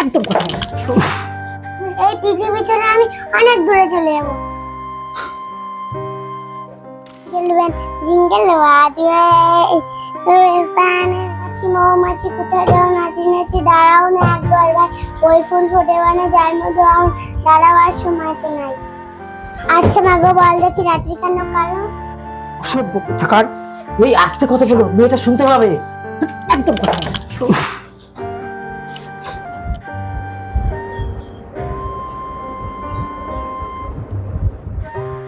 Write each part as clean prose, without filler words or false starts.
একদম কথা বলো। এই পৃথিবী ছেড়ে আমি অনেক দূরে চলে যাবো। গেলবেন জিঙ্গেল ওয়াদিয়ে প্রাণের কাছে মৌমাছি কোথায় যাও নাচি নাচি দাঁড়াও না একবার ভাই ওই ফুল ফোটে মানে যাই মতো দাঁড়াবার সময় তো নাই। আচ্ছা মাগো বল দেখি রাত্রি কেন কালো? অসভ্য কোথাকার, এই আস্তে কথা বলো, মেয়েটা শুনতে পাবে। একদম কথা বলো।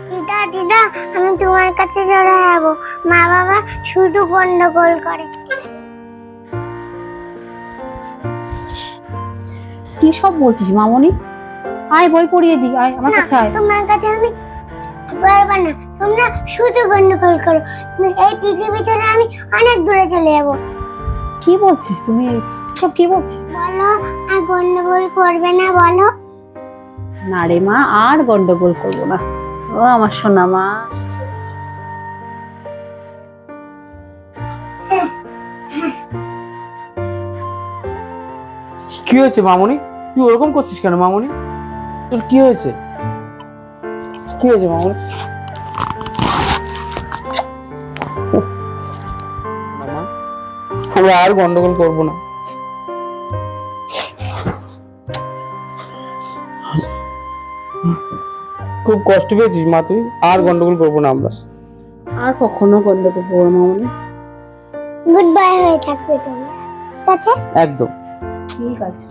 দিদা দিদা আমি তোমার কাছে চলে যাবো, মা বাবা শুধু গন্ডগোল করে। কি সব বলছিস মামনি? আয় বই পড়িয়ে দি, আয় আমার না, কাছে আয়। তোমার কাছে আমি পারবো না, তোমরা শুধু গন্ডগোল করো। এই পৃথিবী ছেড়ে আমি অনেক দূরে চলে যাবো। কি বলছিস তুমি, সব কি বলছিস? বলো আর গন্ডগোল করবে না বলো। না রে মা, আর গন্ডগোল করবো না। ও আমার সোনা মা। কি হয়েছে মামনি? তুই ওরকম করছিস কেন মামনি? তোর কি হয়েছে? কি হয়েছে মামনি? মামা, আমরা আর গন্ডগোল করবো না। খুব কষ্ট পেয়েছিস মা তুই? আর গন্ডগোল করবো না আমরা। আর কখনো গন্ডগোল করবো না মামনি। গুড বাই হয়ে থাকবে তোমরা, ঠিক আছে? ঠিক একদম। আছে।